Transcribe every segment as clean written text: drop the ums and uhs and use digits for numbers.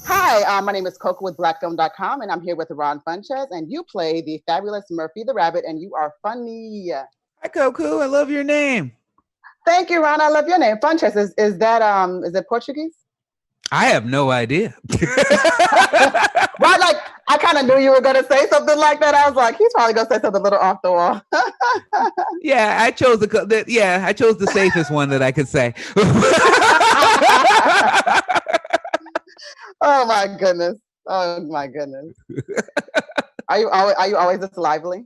Hi, my name is Koku with blackfilm.com, and I'm here with Ron Funches, and you play the fabulous Murphy the Rabbit, and you are funny. Hi, Koku. I love your name. Thank you, Ron. I love your name. Funches. Is that is it Portuguese? I have no idea. Right, like I kind of knew you were gonna say something like that. I was like, he's probably gonna say something a little off the wall. Yeah, I chose the safest one that I could say. Oh my goodness. Oh my goodness. Are you always this lively?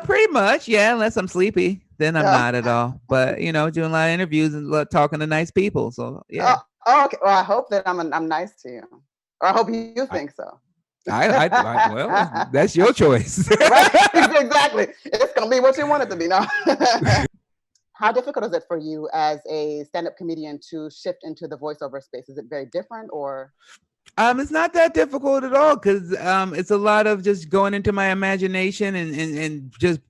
Pretty much, yeah. Unless I'm sleepy, then I'm Yeah. not at all. But doing a lot of interviews and talking to nice people. So yeah. Okay. Well, I hope that I'm nice to you, or I hope you I, think so. well, that's your choice. Right? Exactly. It's gonna be what you want it to be. No. How difficult is it for you as a stand-up comedian to shift into the voiceover space? Is it very different, or? It's not that difficult at all because it's a lot of just going into my imagination and just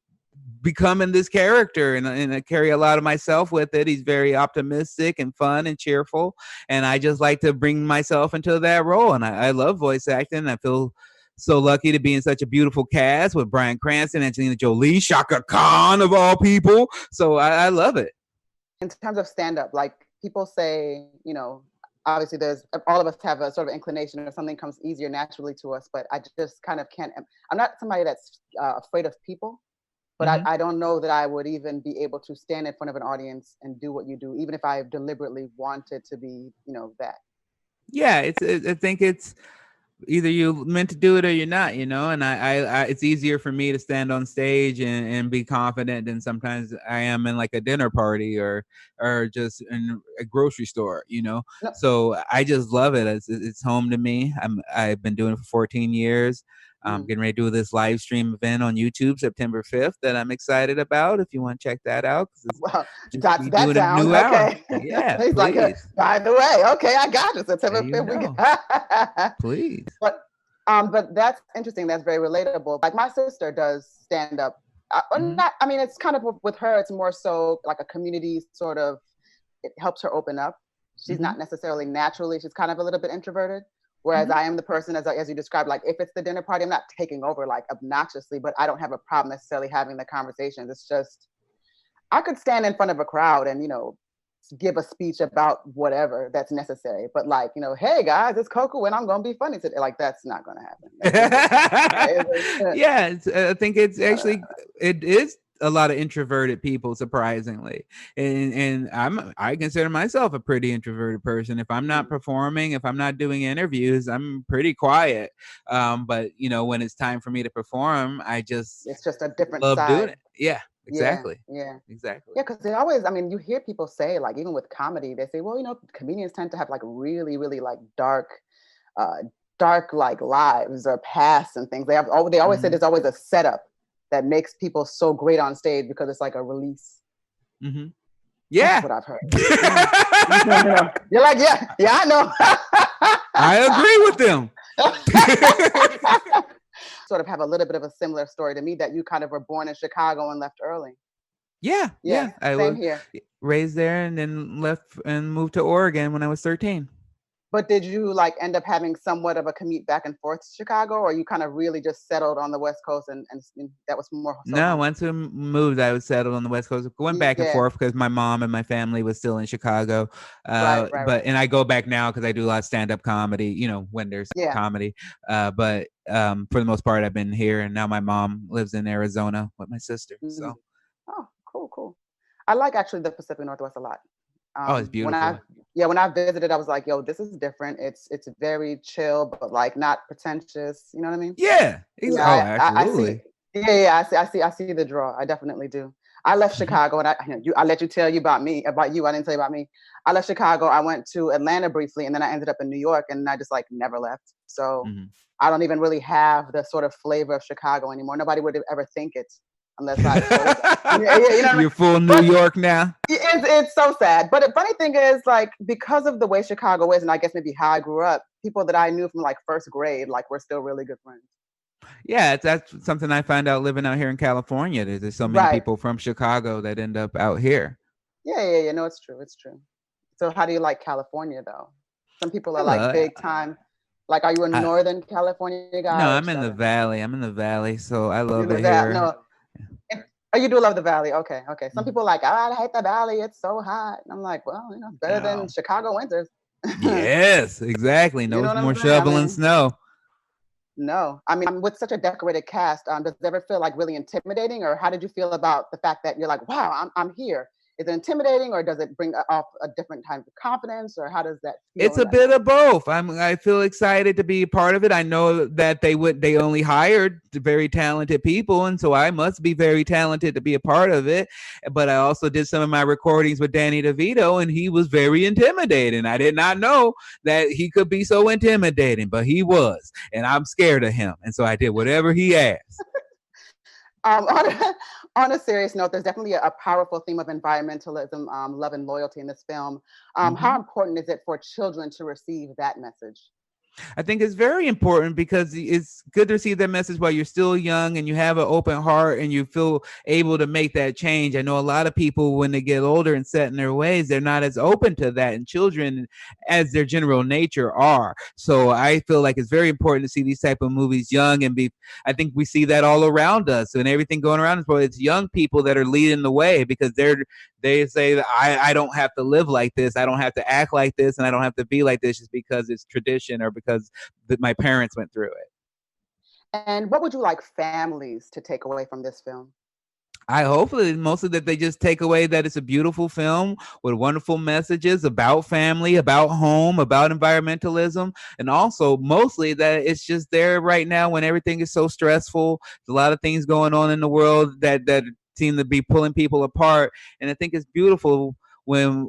becoming this character, and I carry a lot of myself with it. He's very optimistic and fun and cheerful, and I just like to bring myself into that role. And I love voice acting. I feel so lucky to be in such a beautiful cast with Bryan Cranston, Angelina Jolie, Chaka Khan of all people. So I love it. In terms of stand-up, like people say, obviously there's all of us have a sort of inclination or something comes easier naturally to us, but I just kind of can't. I'm not somebody that's afraid of people. But Mhm. I don't know that I would even be able to stand in front of an audience and do what you do, even if I deliberately wanted to be, that. Yeah, I think it's either you meant to do it or you're not, and it's easier for me to stand on stage and be confident than sometimes I am in like a dinner party or just in a grocery store. No, So I just love it. It's home to me. I've been doing it for 14 years. I'm mm, getting ready to do this live stream event on YouTube September 5th that I'm excited about. If you want to check that out, because it's well, just jot me that doing a down. new hour. Okay. Yeah, He's like, please. by the way, okay, I got you. There September you 5th, we go. got. Please. But that's interesting. That's very relatable. Like my sister does stand up. Hmm. Not. I mean, it's kind of with her. It's more so like a community sort of. It helps her open up. She's Hmm. not necessarily naturally. She's kind of a little bit introverted. Whereas Hmm. I am the person, as you described, like if it's the dinner party, I'm not taking over like obnoxiously, but I don't have a problem necessarily having the conversations. It's just I could stand in front of a crowd and give a speech about whatever that's necessary. But like, hey guys, it's Koku and I'm gonna be funny today. Like that's not gonna happen. Yeah, I think it's Uh, actually it is a lot of introverted people, surprisingly, and I consider myself a pretty introverted person. If I'm not mm, performing, if I'm not doing interviews, I'm pretty quiet. But when it's time for me to perform, I just it's just a different love doing side. it. Yeah, Yeah, exactly, yeah. exactly. Yeah, because they always, I mean, you hear people say, like, even with comedy, they say, well, comedians tend to have like really, really like uh, dark like lives or pasts and things. They always say Hmm. there's always a setup that makes people so great on stage because it's like a release. Hmm. That's Yeah. what I've heard. Mm. You're like, yeah, yeah, I I agree with them. know. Sort of have a little bit of a similar story to me that you kind of were born in Chicago and left early. Yeah, Yeah, yeah. I same was here. raised there and then left and moved to Oregon when I was 13. But did you like end up having somewhat of a commute back and forth to Chicago, or you kind of really just settled on the West Coast and that was more so No, home? once we moved, I was settled on the West Coast. Went back and Yeah, forth because my mom and my family was still in Chicago. right, right, But right. and I go back now because I do a lot of stand up comedy. When there's Yeah. comedy. But for the most part, I've been here, and now my mom lives in Arizona with my sister. Mhm. So Oh, cool, cool. I like actually the Pacific Northwest a lot. oh, it's When I beautiful. Yeah, when I visited, I was like, yo, this is different. It's very chill, but like not pretentious. You know what I mean? Yeah. Oh, Yeah, I see. absolutely. Yeah, I see the draw. I definitely do. I left Hmm. Chicago, and I let you tell you about me, about you. I didn't tell you about me. I left Chicago. I went to Atlanta briefly, and then I ended up in New York, and I just like never left. So Hmm. I don't even really have the sort of flavor of Chicago anymore. Nobody would ever think it unless I told them. Yeah, yeah, you know what I mean? You're full New But York now. it's so sad. But the funny thing is, like, because of the way Chicago is, and I guess maybe how I grew up, people that I knew from like first grade, like, we're still really good friends. Yeah, that's something I find out living out here in California. There's so many Right. people from Chicago that end up out here. Yeah, yeah, yeah. No, it's true. It's true. So how do you like California though? Some people I are like love. big time. Like, are you a Northern California No, guy or I'm in the Southern? valley. I'm in the valley, so I You love live it that? here. No. Oh, you do love the valley. Okay, okay. Some Mhm. people are like, oh, I hate the valley. It's so hot. And I'm like, well, it's better than No. Chicago winters. Yes, exactly. You know No what I'm more saying? I shoveling mean, snow. no. I mean, with such a decorated cast, does it ever feel like really intimidating, or how did you feel about the fact that you're like, wow, I'm here? Is it intimidating, or does it bring off a different type of confidence, or how does that feel It's in a that bit moment? of both. I feel excited to be a part of it. I know that they only hired very talented people, and so I must be very talented to be a part of it. But I also did some of my recordings with Danny DeVito, and he was very intimidating. I did not know that he could be so intimidating, but he was, and I'm scared of him, and so I did whatever he asked. On, a, on a serious note, there's definitely a powerful theme of environmentalism, love, and loyalty in this film. How Mhm. important is it for children to receive that message? I think it's very important because it's good to receive that message while you're still young and you have an open heart and you feel able to make that change. I know a lot of people, when they get older and set in their ways, they're not as open to that. And children, as their general nature, are. So I feel like it's very important to see these type of movies young and be. I think we see that all around us and everything going around us. But it's young people that are leading the way because they say that I don't have to live like this. I don't have to act like this. And I don't have to be like this just because it's tradition or because my parents went through it. And what would you like families to take away from this film? I hopefully mostly that they just take away that it's a beautiful film with wonderful messages about family, about home, about environmentalism, and also mostly that it's just there right now when everything is so stressful. There's a lot of things going on in the world that seem to be pulling people apart, and I think it's beautiful when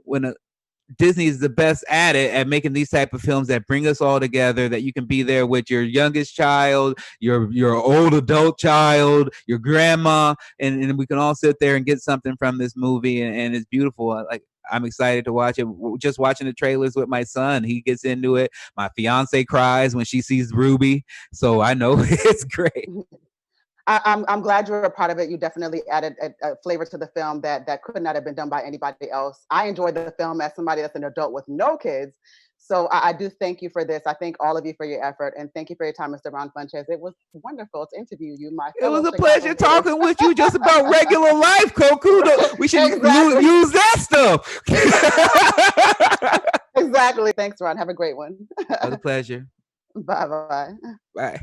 Disney is the best at it at making these type of films that bring us all together. That you can be there with your youngest child, your old adult child, your grandma, and we can all sit there and get something from this movie, and it's beautiful. Like I'm excited to watch it. Just watching the trailers with my son, he gets into it. My fiance cries when she sees Ruby, so I know it's great. I'm glad you're a part of it. You definitely added a flavor to the film that could not have been done by anybody else. I enjoyed the film as somebody that's an adult with no kids. So I do thank you for this. I thank all of you for your effort, and thank you for your time, Mr. Ron Funches. It was wonderful to interview you, my It fellow was a Chicago pleasure native. talking with you just about regular life, Koku. We should Exactly. use that stuff. Exactly. Thanks, Ron. Have a great one. It was a pleasure. Bye bye. Bye.